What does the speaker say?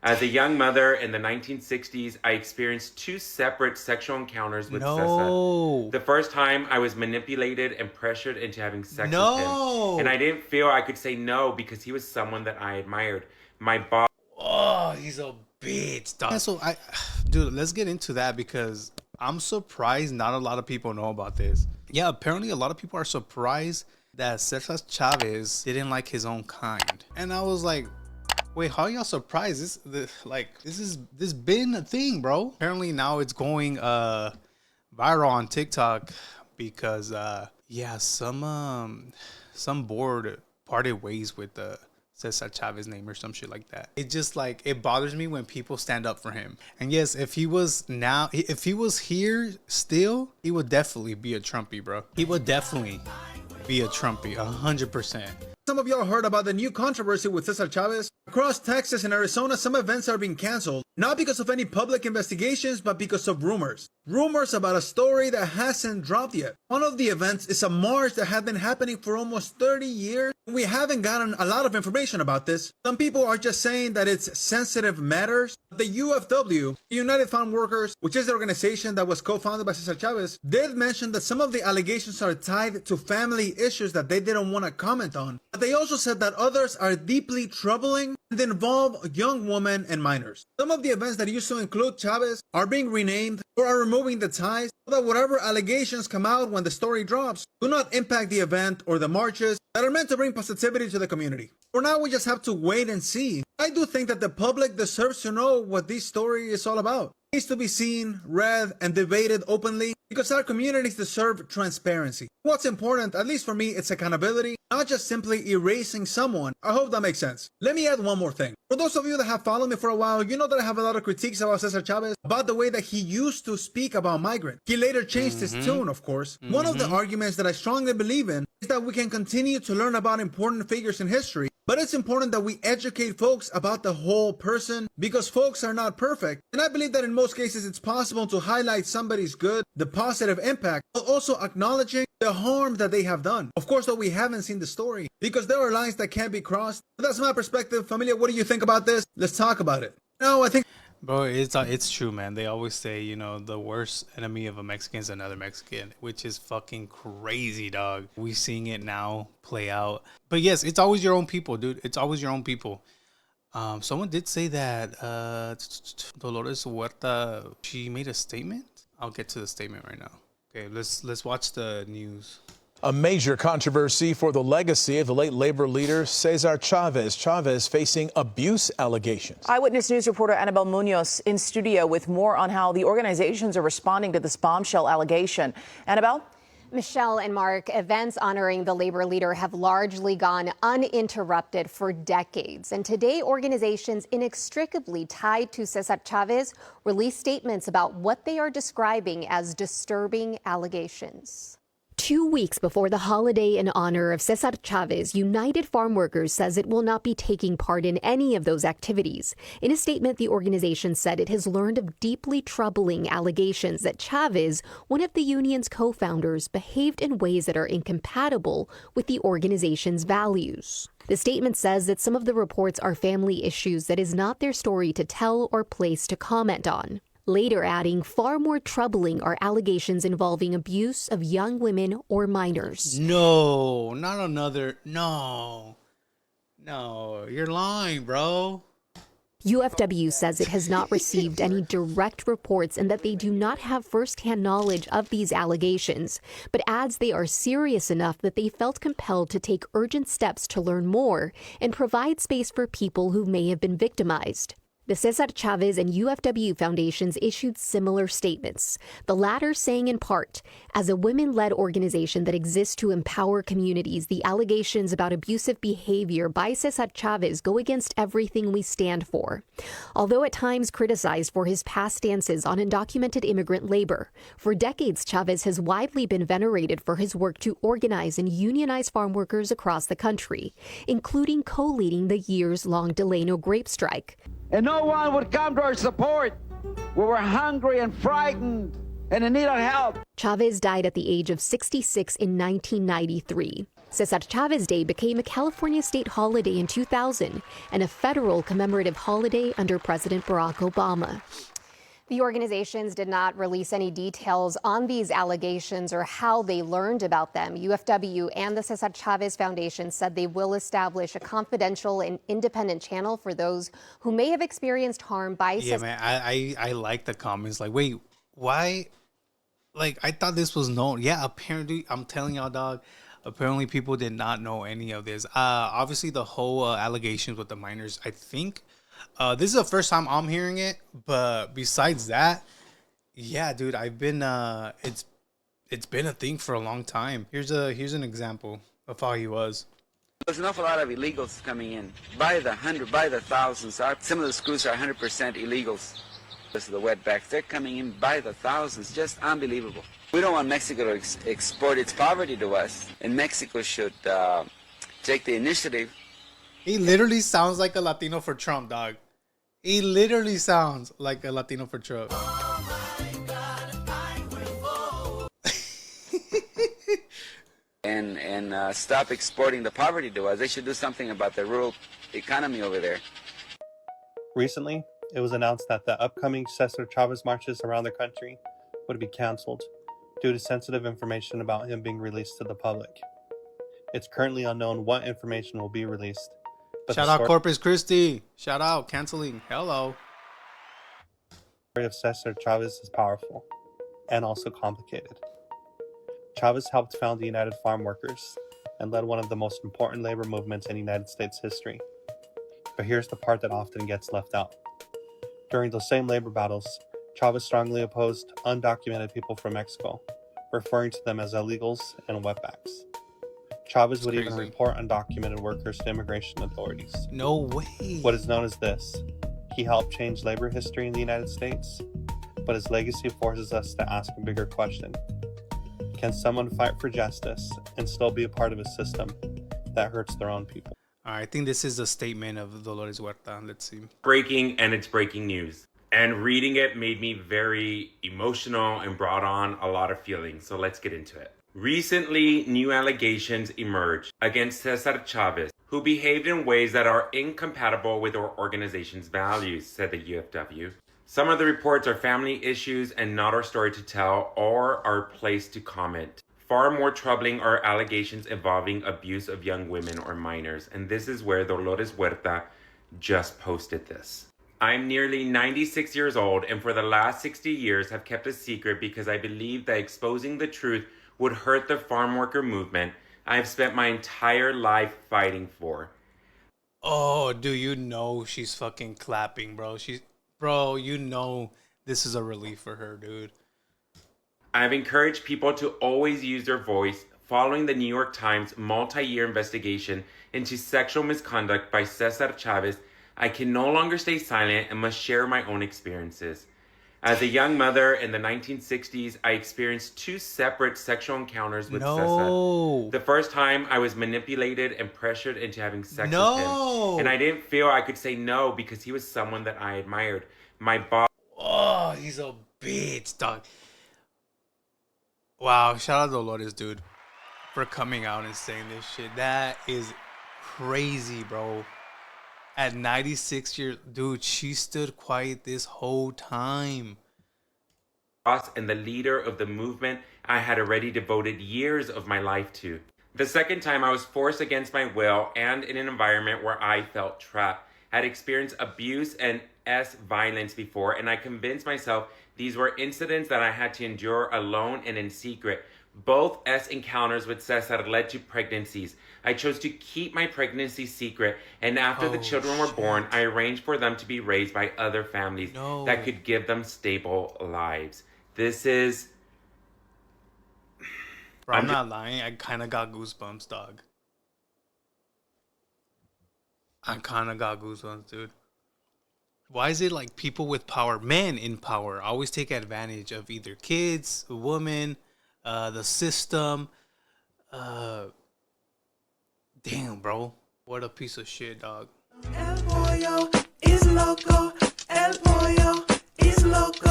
As a young mother in the 1960s, I experienced 2 separate sexual encounters with Cesar. The first time, I was manipulated and pressured into having sex with him. And I didn't feel I could say no because he was someone that I admired. My boss... Oh, he's a bitch, dog. So dude, let's get into that because I'm surprised not a lot of people know about this. Yeah, apparently a lot of people are surprised that Cesar Chavez didn't like his own kind. And I was like, wait, how y'all surprised? This been a thing, bro. Apparently now it's going viral on TikTok because yeah, some board parted ways with the Cesar Chavez name or some shit like that. It just like, it bothers me when people stand up for him. And yes, if he was here still, he would definitely be a Trumpy, bro. He would definitely be a Trumpy, 100%. Some of y'all heard about the new controversy with Cesar Chavez. Across Texas and Arizona, some events are being canceled, not because of any public investigations, but because of rumors. Rumors about a story that hasn't dropped yet. One of the events is a march that had been happening for almost 30 years. We haven't gotten a lot of information about this. Some people are just saying that it's sensitive matters. The UFW, United Farm Workers, which is the organization that was co-founded by Cesar Chavez, did mention that some of the allegations are tied to family issues that they didn't want to comment on. But they also said that others are deeply troubling and involve young women and minors. Some of the events that used to include Chavez are being renamed or are removing the ties so that whatever allegations come out when the story drops do not impact the event or the marches that are meant to bring positivity to the community. For now, we just have to wait and see. I do think that the public deserves to know what this story is all about. It needs to be seen, read, and debated openly because our communities deserve transparency. What's important, at least for me, it's accountability, not just simply erasing someone. I hope that makes sense. Let me add one more thing. For those of you that have followed me for a while, you know that I have a lot of critiques about Cesar Chavez, about the way that he used to speak about migrants. He later changed his tune, of course. One of the arguments that I strongly believe in is that we can continue to learn about important figures in history, but it's important that we educate folks about the whole person because folks are not perfect. And I believe that in most cases it's possible to highlight somebody's good, the positive impact, but also acknowledging the harm that they have done. Of course, though, we haven't seen the story because there are lines that can't be crossed. But that's my perspective. Familia, what do you think about this? Let's talk about it. No, I think... Bro, it's true, man. They always say, you know, the worst enemy of a Mexican is another Mexican, which is fucking crazy, dog. We seeing it now play out. But yes, it's always your own people, dude. It's always your own people. Someone did say that Dolores Huerta, she made a statement. I'll get to the statement right now. Okay, let's watch the news. A major controversy for the legacy of the late labor leader Cesar Chavez. Chavez facing abuse allegations. Eyewitness News reporter Annabelle Munoz in studio with more on how the organizations are responding to this bombshell allegation. Annabelle? Michelle and Mark, events honoring the labor leader have largely gone uninterrupted for decades. And today, organizations inextricably tied to Cesar Chavez released statements about what they are describing as disturbing allegations. 2 weeks before the holiday in honor of Cesar Chavez, United Farm Workers says it will not be taking part in any of those activities. In a statement, the organization said it has learned of deeply troubling allegations that Chavez, one of the union's co-founders, behaved in ways that are incompatible with the organization's values. The statement says that some of the reports are family issues that is not their story to tell or place to comment on. Later adding, far more troubling are allegations involving abuse of young women or minors. No, not another. No, you're lying, bro. UFW says it has not received any direct reports and that they do not have firsthand knowledge of these allegations, but adds they are serious enough that they felt compelled to take urgent steps to learn more and provide space for people who may have been victimized. The Cesar Chavez and UFW foundations issued similar statements, the latter saying in part, as a women-led organization that exists to empower communities, the allegations about abusive behavior by Cesar Chavez go against everything we stand for. Although at times criticized for his past stances on undocumented immigrant labor, for decades Chavez has widely been venerated for his work to organize and unionize farm workers across the country, including co-leading the years-long Delano grape strike. And no one would come to our support. We were hungry and frightened and in need of help. Chavez died at the age of 66 in 1993. Cesar Chavez Day became a California state holiday in 2000 and a federal commemorative holiday under President Barack Obama. The organizations did not release any details on these allegations or how they learned about them. UFW and the Cesar Chavez Foundation said they will establish a confidential and independent channel for those who may have experienced harm by Yeah, man, I like the comments. Like, wait, why? Like, I thought this was known. Yeah, apparently, I'm telling y'all, dog, apparently people did not know any of this. Obviously, the whole allegations with the minors, I think, this is the first time I'm hearing it, but besides that, yeah, dude, I've been it's been a thing for a long time. Here's an example of how he was. There's an awful lot of illegals coming in by the hundred, by the thousands. Some of the schools are 100% illegals. This is the wetbacks. They're coming in by the thousands. Just unbelievable. We don't want Mexico to export its poverty to us, and Mexico should take the initiative. He literally sounds like a Latino for Trump, dog. He literally sounds like a Latino for Trump. and stop exporting the poverty to us. They should do something about the rural economy over there. Recently, it was announced that the upcoming Cesar Chavez marches around the country would be canceled due to sensitive information about him being released to the public. It's currently unknown what information will be released. Shout out Corpus Christi. Shout out canceling. Hello. The story of Cesar Chavez is powerful and also complicated. Chavez helped found the United Farm Workers and led one of the most important labor movements in United States history. But here's the part that often gets left out. During those same labor battles, Chavez strongly opposed undocumented people from Mexico, referring to them as illegals and wetbacks. Chavez would even report undocumented workers to immigration authorities. No way. What is known as this: he helped change labor history in the United States, but his legacy forces us to ask a bigger question. Can someone fight for justice and still be a part of a system that hurts their own people? I think this is a statement of Dolores Huerta. Let's see. Breaking, and it's breaking news. And reading it made me very emotional and brought on a lot of feelings. So let's get into it. Recently, new allegations emerged against Cesar Chavez, who behaved in ways that are incompatible with our organization's values, said the UFW. Some of the reports are family issues and not our story to tell or our place to comment. Far more troubling are allegations involving abuse of young women or minors, and this is where Dolores Huerta just posted this. I'm nearly 96 years old, and for the last 60 years have kept a secret because I believe that exposing the truth would hurt the farm worker movement I have spent my entire life fighting for. Oh, do you know she's fucking clapping, bro? Bro, you know this is a relief for her, dude. I've encouraged people to always use their voice following the New York Times multi-year investigation into sexual misconduct by Cesar Chavez. I can no longer stay silent and must share my own experiences. As a young mother in the 1960s, I experienced two separate sexual encounters with Cesar. The first time, I was manipulated and pressured into having sex with him. And I didn't feel I could say no because he was someone that I admired. My boss... Oh, he's a bitch, dog. Wow, shout out Dolores, dude, for coming out and saying this shit. That is crazy, bro. At 96 years, dude, she stood quiet this whole time. And the leader of the movement I had already devoted years of my life to. The second time, I was forced against my will and in an environment where I felt trapped. I had experienced abuse and violence before, and I convinced myself these were incidents that I had to endure alone and in secret. Both encounters with Cesar led to pregnancies. I chose to keep my pregnancy secret, and after the children were born, I arranged for them to be raised by other families that could give them stable lives. This is... Bro, I'm not lying. I kind of got goosebumps, dog. I kind of got goosebumps, dude. Why is it like people with power, men in power, always take advantage of either kids, a woman, the system? Damn, bro. What a piece of shit, dog. El pollo is loco. El pollo is loco.